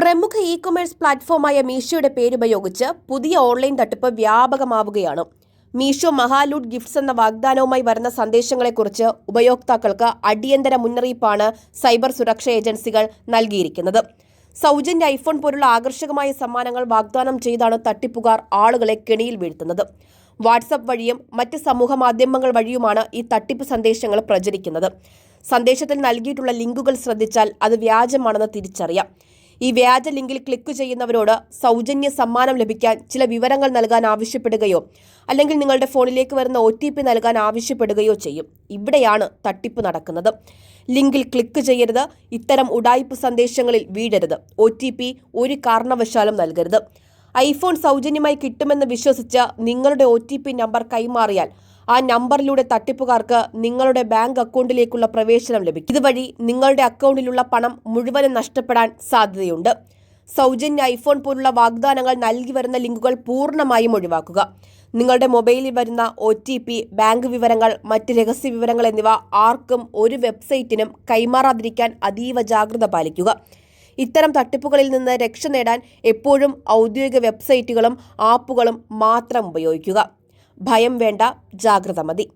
പ്രമുഖ ഇ-കൊമേഴ്സ് പ്ലാറ്റ്ഫോമായ മീഷോയുടെ പേരുപയോഗിച്ച് പുതിയ ഓൺലൈൻ തട്ടിപ്പ് വ്യാപകമാവുകയാണ്. മീഷോ മഹാലൂട്ട് ഗിഫ്റ്റ്സ് എന്ന വാഗ്ദാനവുമായി വരുന്ന സന്ദേശങ്ങളെക്കുറിച്ച് ഉപയോക്താക്കൾക്ക് അടിയന്തര മുന്നറിയിപ്പാണ് സൈബർ സുരക്ഷാ ഏജൻസികൾ നൽകിയിരിക്കുന്നത്. സൗജന്യ ഐഫോൺ പോലുള്ള ആകർഷകമായ സമ്മാനങ്ങൾ വാഗ്ദാനം ചെയ്താണ് തട്ടിപ്പുകാർ ആളുകളെ കെണിയിൽ വീഴ്ത്തുന്നത്. വാട്സ്ആപ്പ് വഴിയും മറ്റ് സമൂഹമാധ്യമങ്ങൾ വഴിയുമാണ് ഈ തട്ടിപ്പ് സന്ദേശങ്ങൾ പ്രചരിക്കുന്നത്. സന്ദേശത്തിൽ നൽകിയിട്ടുള്ള ലിങ്കുകൾ ശ്രദ്ധിച്ചാൽ അത് വ്യാജമാണെന്ന് തിരിച്ചറിയാം. ഈ വ്യാജ ലിങ്കിൽ ക്ലിക്ക് ചെയ്യുന്നവരോട് സൗജന്യ സമ്മാനം ലഭിക്കാൻ ചില വിവരങ്ങൾ നൽകാൻ ആവശ്യപ്പെടുകയോ അല്ലെങ്കിൽ നിങ്ങളുടെ ഫോണിലേക്ക് വരുന്ന OTP നൽകാൻ ആവശ്യപ്പെടുകയോ ചെയ്യും. ഇവിടെയാണ് തട്ടിപ്പ് നടക്കുന്നത്. ലിങ്കിൽ ക്ലിക്ക് ചെയ്യരുത്, ഇത്തരം ഉഡായിപ്പ് സന്ദേശങ്ങളിൽ വീഴരുത്, OTP ഒരു കാരണവശാലും നൽകരുത്. ഐഫോൺ സൗജന്യമായി കിട്ടുമെന്ന് വിശ്വസിച്ച് നിങ്ങളുടെ OTP നമ്പർ കൈമാറിയാൽ ആ നമ്പറിലൂടെ തട്ടിപ്പുകാർക്ക് നിങ്ങളുടെ ബാങ്ക് അക്കൗണ്ടിലേക്കുള്ള പ്രവേശനം ലഭിക്കും. ഇതുവഴി നിങ്ങളുടെ അക്കൗണ്ടിലുള്ള പണം മുഴുവനും നഷ്ടപ്പെടാൻ സാധ്യതയുണ്ട്. സൗജന്യ ഐഫോൺ പോലുള്ള വാഗ്ദാനങ്ങൾ നൽകി വരുന്ന ലിങ്കുകൾ പൂർണ്ണമായും ഒഴിവാക്കുക. നിങ്ങളുടെ മൊബൈലിൽ വരുന്ന OTP, ബാങ്ക് വിവരങ്ങൾ, മറ്റ് രഹസ്യ വിവരങ്ങൾ എന്നിവ ആർക്കും ഒരു വെബ്സൈറ്റിനും കൈമാറാതിരിക്കാൻ അതീവ ജാഗ്രത പാലിക്കുക. ഇത്തരം തട്ടിപ്പുകളിൽ നിന്ന് രക്ഷ നേടാൻ എപ്പോഴും ഔദ്യോഗിക വെബ്സൈറ്റുകളും ആപ്പുകളും മാത്രം ഉപയോഗിക്കുക. ഭയം വേണ്ട, ജാഗ്രത മതി.